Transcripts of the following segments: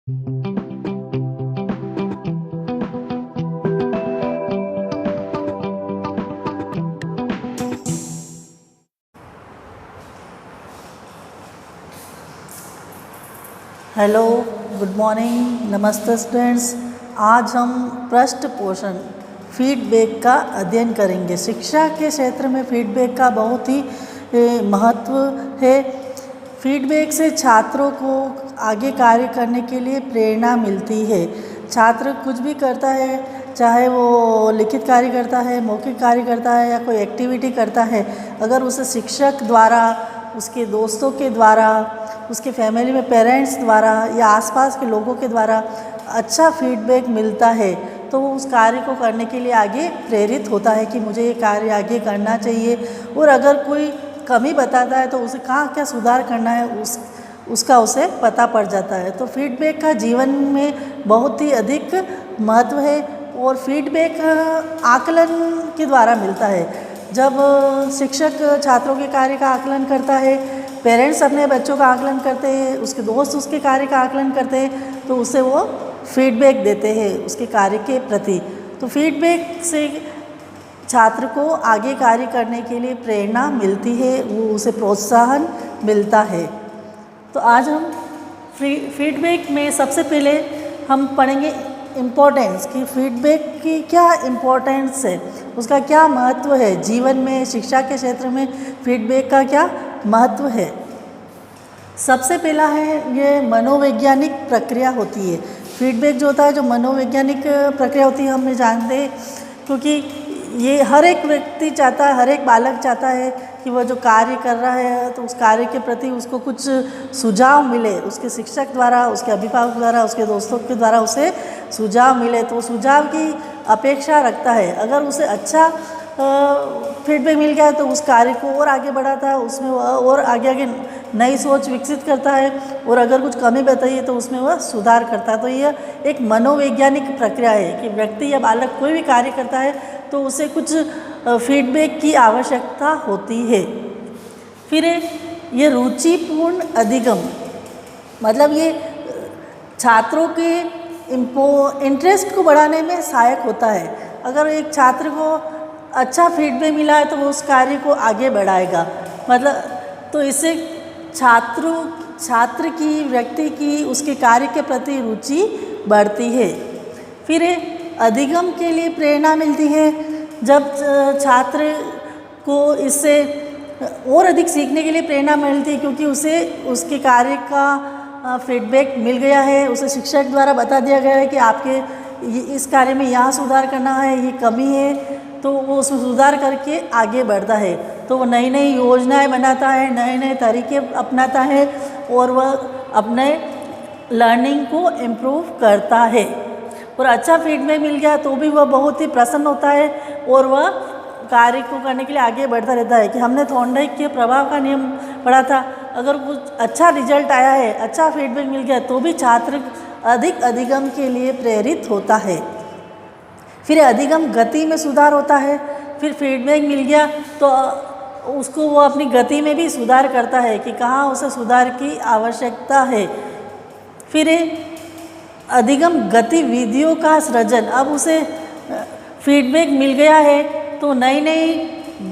Hello, good morning, नमस्ते students. आज हम पृष्ठ पोषण फीडबैक का अध्ययन करेंगे। शिक्षा के क्षेत्र में फीडबैक का बहुत ही महत्व है। फीडबैक से छात्रों को आगे कार्य करने के लिए प्रेरणा मिलती है। छात्र कुछ भी करता है, चाहे वो लिखित कार्य करता है, मौखिक कार्य करता है या कोई एक्टिविटी करता है, अगर उसे शिक्षक द्वारा, उसके दोस्तों के द्वारा, उसके फैमिली में पेरेंट्स द्वारा या आसपास के लोगों के द्वारा अच्छा फीडबैक मिलता है तो वो उस कार्य को करने के लिए आगे प्रेरित होता है कि मुझे ये कार्य आगे करना चाहिए। और अगर कोई कमी बताता है तो उसे कहाँ क्या सुधार करना है उसका उसे पता पड़ जाता है। तो फीडबैक का जीवन में बहुत ही अधिक महत्व है और फीडबैक आकलन के द्वारा मिलता है। जब शिक्षक छात्रों के कार्य का आकलन करता है, पेरेंट्स अपने बच्चों का आकलन करते हैं, उसके दोस्त उसके कार्य का आकलन करते हैं, तो उसे वो फीडबैक देते हैं उसके कार्य के प्रति। तो फीडबैक से छात्र को आगे कार्य करने के लिए प्रेरणा मिलती है, वो उसे प्रोत्साहन मिलता है। तो आज हम फीडबैक में सबसे पहले हम पढ़ेंगे इम्पोर्टेंस कि फीडबैक की क्या इम्पोर्टेंस है, उसका क्या महत्व है जीवन में, शिक्षा के क्षेत्र में फीडबैक का क्या महत्व है। सबसे पहला है ये मनोवैज्ञानिक प्रक्रिया होती है। फीडबैक जो होता है, जो मनोवैज्ञानिक प्रक्रिया होती है, हम जानते हैं क्योंकि ये हर एक व्यक्ति चाहता है, हर एक बालक चाहता है कि वह जो कार्य कर रहा है तो उस कार्य के प्रति उसको कुछ सुझाव मिले, उसके शिक्षक द्वारा, उसके अभिभावक द्वारा, उसके दोस्तों के द्वारा उसे सुझाव मिले, तो सुझाव की अपेक्षा रखता है। अगर उसे अच्छा फीडबैक मिल गया तो उस कार्य को और आगे बढ़ाता है, उसमें वह और आगे आगे नई सोच विकसित करता है और अगर कुछ कमी बताइए तो उसमें वह सुधार करता है। तो यह एक मनोवैज्ञानिक प्रक्रिया है कि व्यक्ति या बालक कोई भी कार्य करता है तो उसे कुछ फीडबैक की आवश्यकता होती है। फिर ये रुचिपूर्ण अधिगम, मतलब ये छात्रों के इंटरेस्ट को बढ़ाने में सहायक होता है। अगर एक छात्र को अच्छा फीडबैक मिला है तो वो उस कार्य को आगे बढ़ाएगा, मतलब तो इससे छात्र की, व्यक्ति की, उसके कार्य के प्रति रुचि बढ़ती है। फिर अधिगम के लिए प्रेरणा मिलती है। जब छात्र को इससे और अधिक सीखने के लिए प्रेरणा मिलती है क्योंकि उसे उसके कार्य का फीडबैक मिल गया है, उसे शिक्षक द्वारा बता दिया गया है कि आपके इस कार्य में यहाँ सुधार करना है, ये कमी है, तो वो उसमें सुधार करके आगे बढ़ता है। तो वो नई नई योजनाएं बनाता है, नए नए तरीके अपनाता है और वह अपने लर्निंग को इम्प्रूव करता है। और अच्छा फीडबैक मिल गया तो भी वह बहुत ही प्रसन्न होता है और वह कार्य को करने के लिए आगे बढ़ता रहता है। कि हमने थॉर्नडाइक के प्रभाव का नियम पढ़ा था, अगर कुछ अच्छा रिजल्ट आया है, अच्छा फीडबैक मिल गया तो भी छात्र अधिक अधिगम के लिए प्रेरित होता है। फिर अधिगम गति में सुधार होता है। फिर फीडबैक मिल गया तो उसको वो अपनी गति में भी सुधार करता है कि कहाँ उसे सुधार की आवश्यकता है। फिर अधिगम गतिविधियों का सृजन, अब उसे फीडबैक मिल गया है तो नई नई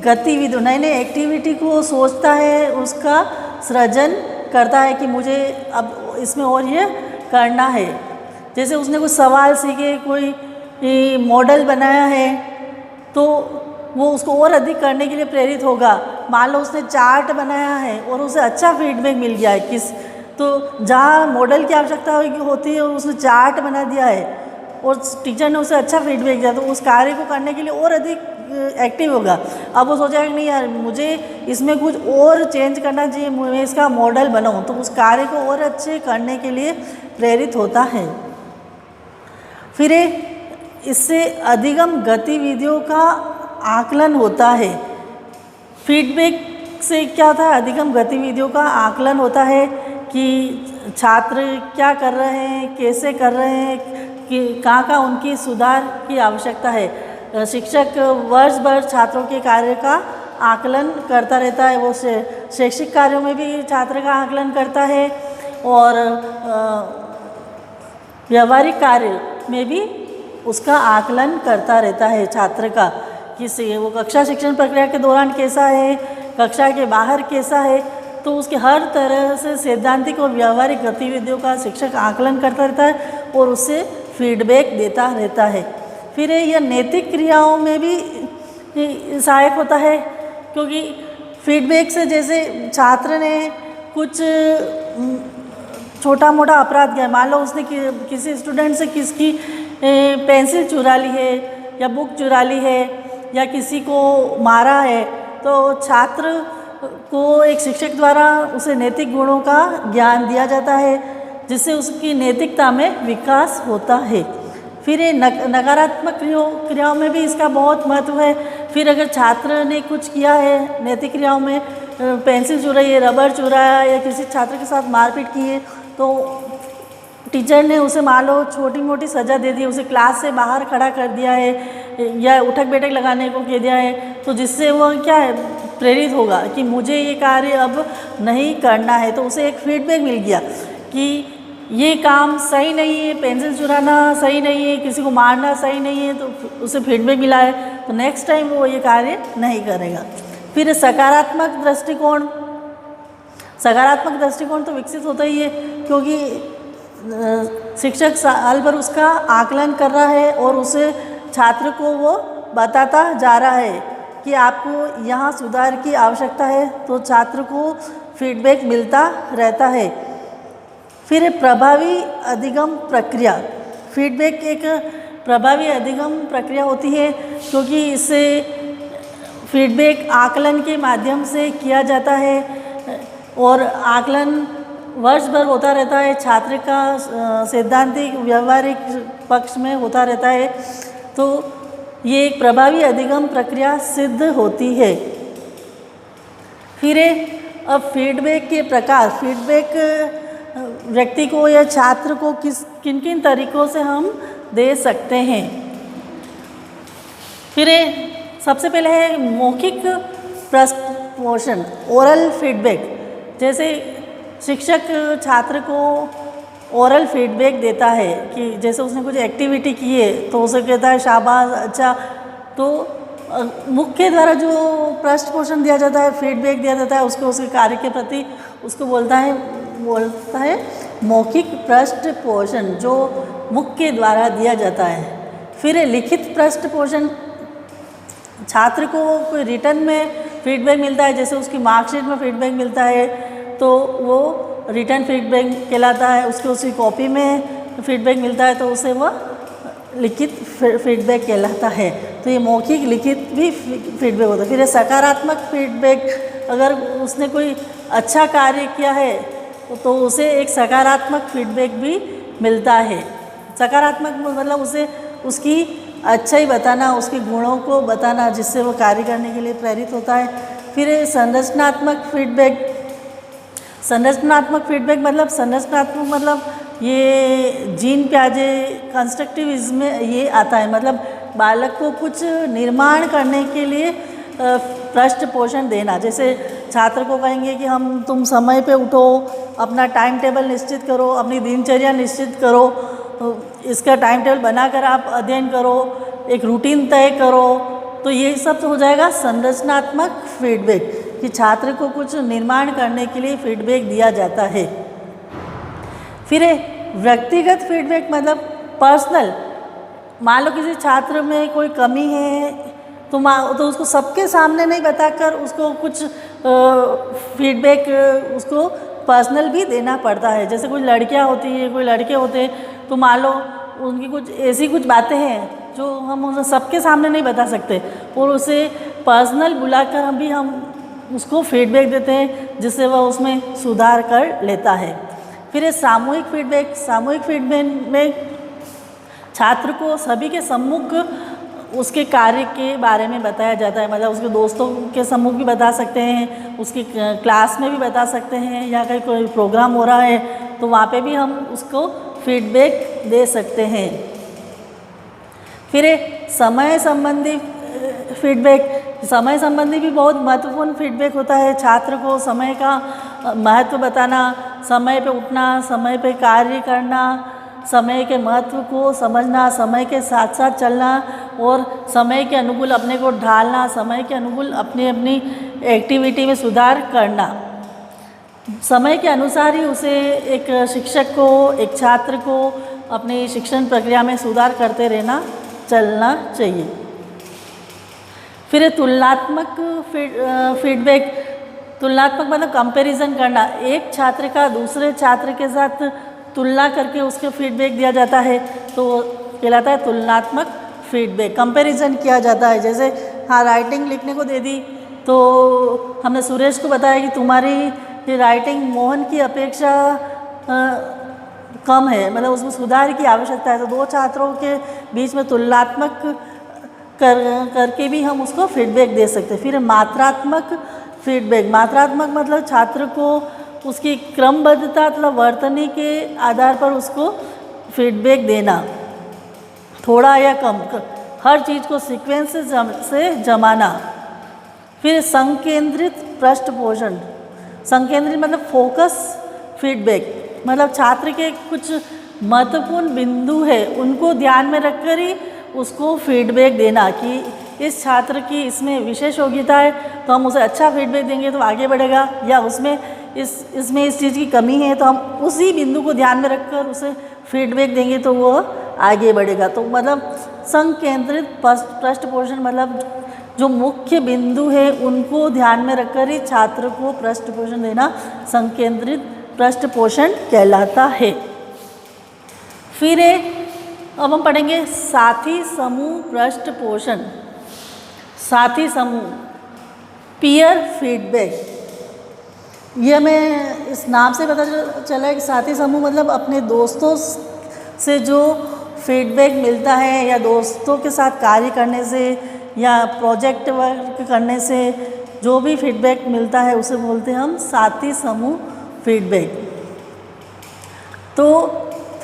गतिविधियों, नई नई एक्टिविटी को सोचता है, उसका सृजन करता है कि मुझे अब इसमें और ये करना है। जैसे उसने कुछ सवाल सीखे, कोई मॉडल बनाया है तो वो उसको और अधिक करने के लिए प्रेरित होगा। मान लो उसने चार्ट बनाया है और उसे अच्छा फीडबैक मिल गया है तो जहाँ मॉडल की आवश्यकता होती है और उसने चार्ट बना दिया है और टीचर ने उसे अच्छा फीडबैक दिया तो उस कार्य को करने के लिए और अधिक एक्टिव होगा। अब वो सोचेगा कि नहीं यार, मुझे इसमें कुछ और चेंज करना चाहिए, मैं इसका मॉडल बनाऊँ, तो उस कार्य को और अच्छे करने के लिए प्रेरित होता है। फिर इससे अधिगम गतिविधियों का आकलन होता है। फीडबैक से क्या होता है, अधिगम गतिविधियों का आकलन होता है कि छात्र क्या कर रहे हैं, कैसे कर रहे हैं, कि कहाँ उनकी सुधार की आवश्यकता है। शिक्षक वर्ष भर छात्रों के कार्य का आकलन करता रहता है। वो शैक्षिक कार्यों में भी छात्र का आकलन करता है और व्यवहारिक कार्य में भी उसका आकलन करता रहता है छात्र का, कि वो कक्षा शिक्षण प्रक्रिया के दौरान कैसा है, कक्षा के बाहर कैसा है। तो उसके हर तरह से सैद्धांतिक और व्यवहारिक गतिविधियों का शिक्षक आकलन करता रहता है और उससे फीडबैक देता रहता है। फिर यह नैतिक क्रियाओं में भी सहायक होता है, क्योंकि फीडबैक से जैसे छात्र ने कुछ छोटा मोटा अपराध किया, मान लो उसने किसी स्टूडेंट से किसकी पेंसिल चुरा ली है या बुक चुरा ली है या किसी को मारा है, तो छात्र को एक शिक्षक द्वारा उसे नैतिक गुणों का ज्ञान दिया जाता है, जिससे उसकी नैतिकता में विकास होता है। फिर ये नकारात्मक क्रियाओं में भी इसका बहुत महत्व है। फिर अगर छात्र ने कुछ किया है नैतिक क्रियाओं में, पेंसिल चुराई है, रबर चुराया या किसी छात्र के साथ मारपीट की है, तो टीचर ने उसे मान लो छोटी मोटी सज़ा दे दी, उसे क्लास से बाहर खड़ा कर दिया है या उठक बैठक लगाने को कह दिया है, तो जिससे वह क्या है प्रेरित होगा कि मुझे ये कार्य अब नहीं करना है। तो उसे एक फीडबैक मिल गया कि ये काम सही नहीं है, पेंसिल चुराना सही नहीं है, किसी को मारना सही नहीं है, तो उसे फीडबैक मिला है, तो नेक्स्ट टाइम वो ये कार्य नहीं करेगा। फिर सकारात्मक दृष्टिकोण तो विकसित होता ही है, क्योंकि शिक्षक साल भर उसका आकलन कर रहा है और उसे छात्र को वो बताता जा रहा है कि आपको यहाँ सुधार की आवश्यकता है, तो छात्र को फीडबैक मिलता रहता है। फिर प्रभावी अधिगम प्रक्रिया, फीडबैक एक प्रभावी अधिगम प्रक्रिया होती है, क्योंकि इससे फीडबैक आकलन के माध्यम से किया जाता है और आकलन वर्ष भर होता रहता है, छात्र का सैद्धांतिक व्यवहारिक पक्ष में होता रहता है, तो ये एक प्रभावी अधिगम प्रक्रिया सिद्ध होती है। फिर अब फीडबैक के प्रकार, फीडबैक व्यक्ति को या छात्र को किन किन तरीक़ों से हम दे सकते हैं। फिर सबसे पहले है मौखिक प्रश्नपोषण, ओरल फीडबैक। जैसे शिक्षक छात्र को ओरल फीडबैक देता है कि जैसे उसने कुछ एक्टिविटी की है तो उसे कहता है शाबाश, अच्छा। तो मुख्य द्वारा जो प्रश्नपोषण दिया जाता है, फीडबैक दिया जाता है उसको, उसके कार्य के प्रति उसको बोलता है मौखिक पृष्ठपोषण, जो मुख्य द्वारा दिया जाता है। फिर लिखित पृष्ठपोषण, छात्र को कोई रिटर्न में फीडबैक मिलता है, जैसे उसकी मार्कशीट में फीडबैक मिलता है तो वो रिटर्न फीडबैक कहलाता है, उसको उसकी कॉपी में फीडबैक मिलता है तो उसे वह लिखित फीडबैक कहलाता है। तो ये मौखिक लिखित भी फीडबैक होता है। फिर सकारात्मक फीडबैक, अगर उसने कोई अच्छा कार्य किया है तो उसे एक सकारात्मक फीडबैक भी मिलता है। सकारात्मक मतलब उसे उसकी अच्छाई बताना, उसके गुणों को बताना, जिससे वो कार्य करने के लिए प्रेरित होता है। फिर संरचनात्मक फीडबैक मतलब ये जीन प्याजे कंस्ट्रक्टिविज्म में ये आता है, मतलब बालक को कुछ निर्माण करने के लिए पृष्ठपोषण देना। जैसे छात्र को कहेंगे कि तुम समय पे उठो, अपना टाइम टेबल निश्चित करो, अपनी दिनचर्या निश्चित करो, इसका टाइम टेबल बनाकर आप अध्ययन करो, एक रूटीन तय करो, तो ये सब हो जाएगा संरचनात्मक फीडबैक, कि छात्र को कुछ निर्माण करने के लिए फीडबैक दिया जाता है। फिर व्यक्तिगत फीडबैक मतलब पर्सनल, मान लो किसी छात्र में कोई कमी है तो उसको सबके सामने नहीं बताकर उसको कुछ फीडबैक उसको पर्सनल भी देना पड़ता है। जैसे कुछ लड़कियां होती हैं, कोई लड़के होते हैं, तो मान लो उनकी कुछ बातें हैं जो हम उसे सबके सामने नहीं बता सकते, और उसे पर्सनल बुलाकर हम उसको फीडबैक देते हैं, जिससे वह उसमें सुधार कर लेता है। फिर सामूहिक फीडबैक में छात्र को सभी के सम्मुख उसके कार्य के बारे में बताया जाता है, मतलब उसके दोस्तों के सम्मुख भी बता सकते हैं, उसकी क्लास में भी बता सकते हैं, या कहीं कोई प्रोग्राम हो रहा है तो वहाँ पे भी हम उसको फीडबैक दे सकते हैं। फिर समय संबंधी भी बहुत महत्वपूर्ण फीडबैक होता है। छात्र को समय का महत्व बताना, समय पे उठना, समय पे कार्य करना, समय के महत्व को समझना, समय के साथ साथ चलना और समय के अनुकूल अपने को ढालना, समय के अनुकूल अपनी अपनी एक्टिविटी में सुधार करना। समय के अनुसार ही उसे एक शिक्षक को, एक छात्र को अपनी शिक्षण प्रक्रिया में सुधार करते रहना चलना चाहिए। फिर तुलनात्मक फीडबैक, तुलनात्मक मतलब कंपैरिजन करना। एक छात्र का दूसरे छात्र के साथ तुलना करके उसको फीडबैक दिया जाता है तो कहलाता है तुलनात्मक फीडबैक। कंपैरिजन किया जाता है, जैसे हाँ राइटिंग लिखने को दे दी तो हमने सुरेश को बताया कि तुम्हारी राइटिंग मोहन की अपेक्षा कम है, मतलब उसमें सुधार की आवश्यकता है। तो दो छात्रों के बीच में तुलनात्मक करके भी हम उसको फीडबैक दे सकते हैं। फिर मात्रात्मक फीडबैक, मात्रात्मक मतलब छात्र को उसकी क्रमबद्धता मतलब वर्तनी के आधार पर उसको फीडबैक देना, थोड़ा या कम, हर चीज़ को सीक्वेंस से जमाना। फिर संकेंद्रित पृष्ठपोषण, संकेंद्रित मतलब फोकस फीडबैक, मतलब छात्र के कुछ महत्वपूर्ण बिंदु है उनको ध्यान में रखकर ही उसको फीडबैक देना कि इस छात्र की इसमें विशेष योग्यता है तो हम उसे अच्छा फीडबैक देंगे तो आगे बढ़ेगा, या उसमें इसमें इस चीज़ की कमी है तो हम उसी बिंदु को ध्यान में रखकर उसे फीडबैक देंगे तो वो आगे बढ़ेगा। तो मतलब संकेंद्रित पृष्ठपोषण मतलब जो मुख्य बिंदु है उनको ध्यान में रखकर ही छात्र को पृष्ठपोषण देना संकेंद्रित पृष्ठपोषण कहलाता है। फिर अब हम पढ़ेंगे साथी समूह पृष्ठपोषण। साथी समूह, पीयर फीडबैक, ये हमें इस नाम से पता चला है कि साथी समूह मतलब अपने दोस्तों से जो फीडबैक मिलता है या दोस्तों के साथ कार्य करने से या प्रोजेक्ट वर्क करने से जो भी फीडबैक मिलता है उसे बोलते हैं हम साथी समूह फीडबैक। तो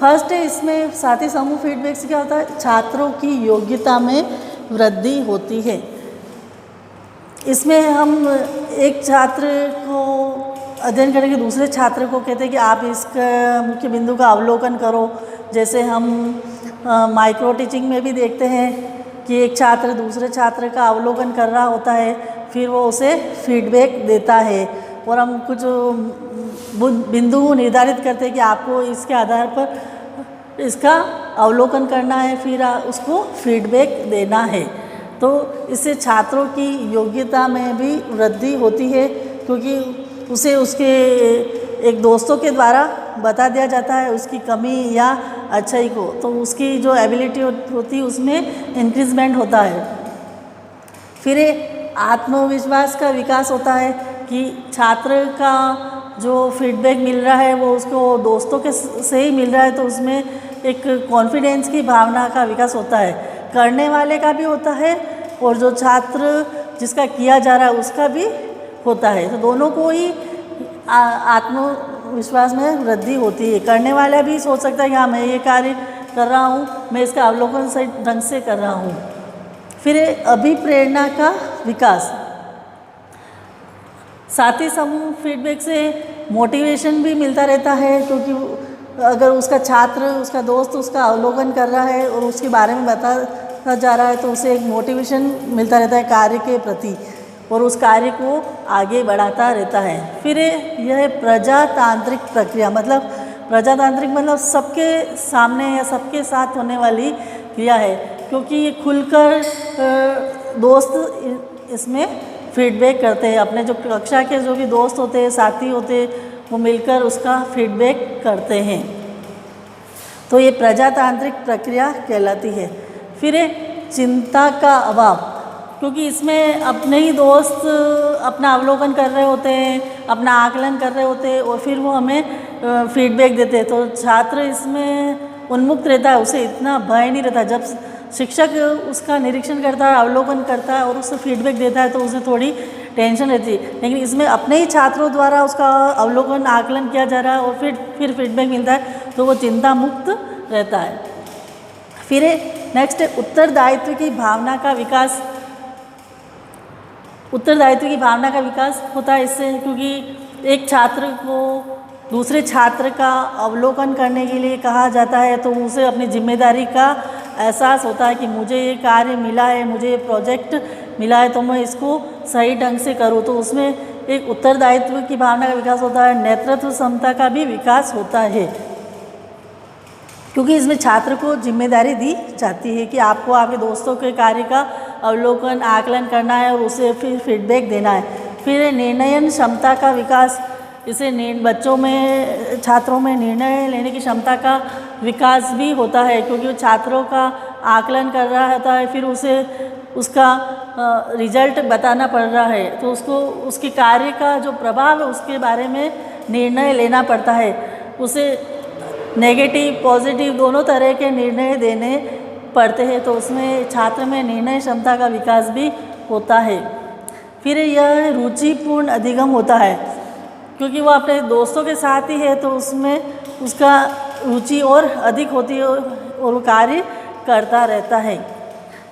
फर्स्ट है इसमें साथी समूह फीडबैक से क्या होता है, छात्रों की योग्यता में वृद्धि होती है। इसमें हम एक छात्र को अध्ययन करेंगे, दूसरे छात्र को कहते हैं कि आप इसका मुख्य बिंदु का अवलोकन करो। जैसे हम माइक्रो टीचिंग में भी देखते हैं कि एक छात्र दूसरे छात्र का अवलोकन कर रहा होता है, फिर वो उसे फीडबैक देता है और हम कुछ बिंदु निर्धारित करते हैं कि आपको इसके आधार पर इसका अवलोकन करना है, फिर उसको फीडबैक देना है। तो इससे छात्रों की योग्यता में भी वृद्धि होती है क्योंकि उसे उसके एक दोस्तों के द्वारा बता दिया जाता है उसकी कमी या अच्छाई को, तो उसकी जो एबिलिटी होती है उसमें इंक्रीजमेंट होता है। फिर आत्मविश्वास का विकास होता है कि छात्र का जो फीडबैक मिल रहा है वो उसको दोस्तों के से ही मिल रहा है, तो उसमें एक कॉन्फिडेंस की भावना का विकास होता है, करने वाले का भी होता है और जो छात्र जिसका किया जा रहा है उसका भी होता है। तो दोनों को ही आत्मविश्वास में वृद्धि होती है। करने वाला भी सोच सकता है कि हाँ मैं ये कार्य कर रहा हूँ, मैं इसका अवलोकन सही ढंग से कर रहा हूँ। फिर अभिप्रेरणा का विकास, साथी समूह फीडबैक से मोटिवेशन भी मिलता रहता है क्योंकि अगर उसका छात्र उसका दोस्त उसका अवलोकन कर रहा है और उसके बारे में बताता जा रहा है तो उसे एक मोटिवेशन मिलता रहता है कार्य के प्रति और उस कार्य को आगे बढ़ाता रहता है। फिर यह प्रजातांत्रिक प्रक्रिया, मतलब प्रजातांत्रिक मतलब सबके सामने या सबके साथ होने वाली क्रिया है क्योंकि ये खुलकर दोस्त इसमें फीडबैक करते हैं। अपने जो कक्षा के जो भी दोस्त होते हैं, साथी होते हैं, वो मिलकर उसका फीडबैक करते हैं। तो ये प्रजातांत्रिक प्रक्रिया कहलाती है। फिर चिंता का अभाव, क्योंकि इसमें अपने ही दोस्त अपना अवलोकन कर रहे होते हैं, अपना आकलन कर रहे होते हैं और फिर वो हमें फीडबैक देते हैं, तो छात्र इसमें उन्मुक्त रहता है, उसे इतना भय नहीं रहता। जब शिक्षक उसका निरीक्षण करता है, अवलोकन करता है और उसे फीडबैक देता है तो उसे थोड़ी टेंशन रहती है, लेकिन इसमें अपने ही छात्रों द्वारा उसका अवलोकन आकलन किया जा रहा है और फिर फीडबैक मिलता है तो वो चिंता मुक्त रहता है। फिर नेक्स्ट उत्तरदायित्व की भावना का विकास। उत्तरदायित्व की भावना का विकास होता है इससे, क्योंकि एक छात्र को दूसरे छात्र का अवलोकन करने के लिए कहा जाता है, तो उसे अपनी जिम्मेदारी का एहसास होता है कि मुझे ये कार्य मिला है, मुझे ये प्रोजेक्ट मिला है, तो मैं इसको सही ढंग से करूँ। तो उसमें एक उत्तरदायित्व की भावना का विकास होता है, नेतृत्व क्षमता का भी विकास होता है, क्योंकि इसमें छात्र को जिम्मेदारी दी जाती है कि आपको आपके दोस्तों के कार्य का अवलोकन आकलन करना है और उसे फिर फीडबैक देना है। फिर निर्णयन क्षमता का विकास, इसे बच्चों में, छात्रों में निर्णय लेने की क्षमता का विकास भी होता है, क्योंकि वो छात्रों का आकलन कर रहा होता है, फिर उसे उसका रिजल्ट बताना पड़ रहा है, तो उसको उसके कार्य का जो प्रभाव है उसके बारे में निर्णय लेना पड़ता है। उसे नेगेटिव पॉजिटिव दोनों तरह के निर्णय देने पड़ते हैं, तो उसमें छात्र में निर्णय क्षमता का विकास भी होता है। फिर यह रुचिपूर्ण अधिगम होता है, क्योंकि वो अपने दोस्तों के साथ ही है, तो उसमें उसका रुचि और अधिक होती है और वो कार्य करता रहता है।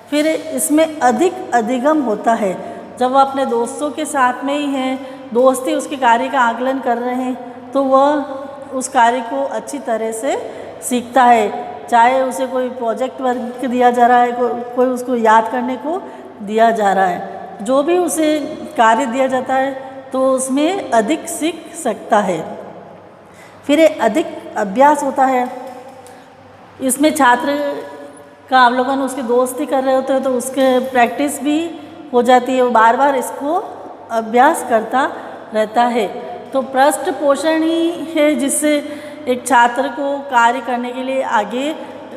फिर इसमें अधिक अधिगम होता है, जब वह अपने दोस्तों के साथ में ही हैं, दोस्त ही उसके कार्य का आकलन कर रहे हैं, तो वह उस कार्य को अच्छी तरह से सीखता है। चाहे उसे कोई प्रोजेक्ट वर्क दिया जा रहा है, कोई उसको याद करने को दिया जा रहा है, जो भी उसे कार्य दिया जाता है तो उसमें अधिक सीख सकता है। फिर अधिक अभ्यास होता है, इसमें छात्र का अवलोकन उसके दोस्त ही कर रहे होते हैं, तो उसके प्रैक्टिस भी हो जाती है, वो बार बार इसको अभ्यास करता रहता है। तो पृष्ठ पोषण ही है जिससे एक छात्र को कार्य करने के लिए, आगे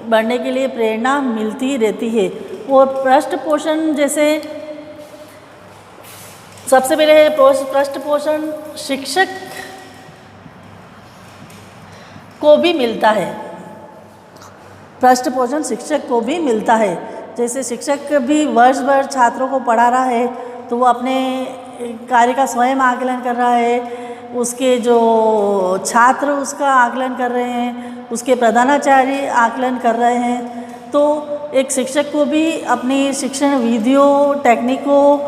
बढ़ने के लिए प्रेरणा मिलती रहती है। और पृष्ठ पोषण जैसे सबसे पहले है पृष्ठ पोषण शिक्षक को भी मिलता है, पृष्ठ पोषण शिक्षक को भी मिलता है। जैसे शिक्षक भी वर्ष भर छात्रों को पढ़ा रहा है, तो वो अपने कार्य का स्वयं आकलन कर रहा है, उसके जो छात्र उसका आकलन कर रहे हैं, उसके प्रधानाचार्य आकलन कर रहे हैं। तो एक शिक्षक को भी अपनी शिक्षण विधियों, टेक्निकों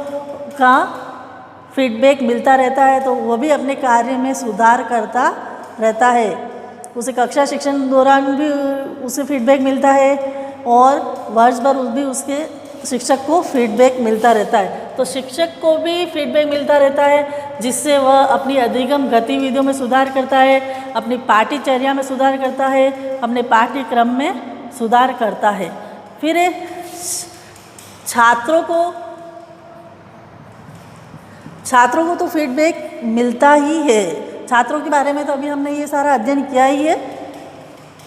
का फीडबैक मिलता रहता है, तो वो भी अपने कार्य में सुधार करता रहता है। उसे कक्षा शिक्षण दौरान भी उसे फीडबैक मिलता है और वर्ष भर भी उसके शिक्षक को फीडबैक मिलता रहता है। तो शिक्षक को भी फीडबैक मिलता रहता है, जिससे वह अपनी अधिगम गतिविधियों में सुधार करता है, अपनी पाठ्यचर्या में सुधार करता है, अपने पाठ्यक्रम में सुधार करता है। फिर छात्रों को तो फीडबैक मिलता ही है। छात्रों के बारे में तो अभी हमने ये सारा अध्ययन किया ही है,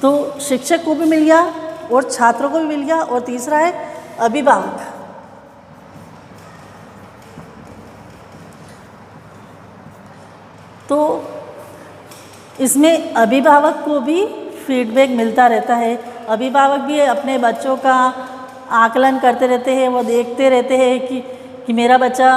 तो शिक्षक को भी मिल गया और छात्रों को भी मिल गया। और तीसरा है अभिभावक। तो इसमें अभिभावक को भी फीडबैक मिलता रहता है। अभिभावक भी अपने बच्चों का आकलन करते रहते हैं, वो देखते रहते हैं कि मेरा बच्चा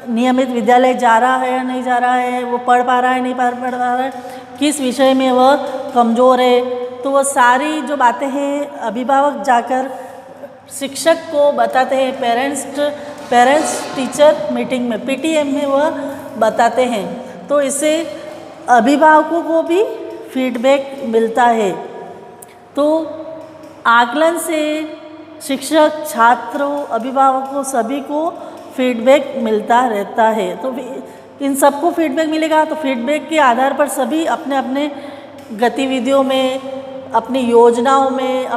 नियमित विद्यालय जा रहा है या नहीं जा रहा है, वो पढ़ पा रहा है नहीं पढ़ पा रहा है, किस विषय में वह कमज़ोर है। तो वो सारी जो बातें हैं अभिभावक जाकर शिक्षक को बताते हैं, पेरेंट्स टीचर मीटिंग में, पीटीएम में वह बताते हैं। तो इससे अभिभावकों को भी फीडबैक मिलता है। तो आकलन से शिक्षक, छात्रों, अभिभावकों सभी को फीडबैक मिलता रहता है। तो इन सबको फीडबैक मिलेगा, तो फीडबैक के आधार पर सभी अपने अपने गतिविधियों में, अपनी योजनाओं में,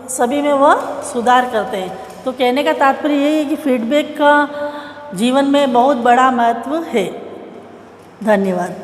सभी में वह सुधार करते हैं। तो कहने का तात्पर्य यही है कि फीडबैक का जीवन में बहुत बड़ा महत्व है। धन्यवाद।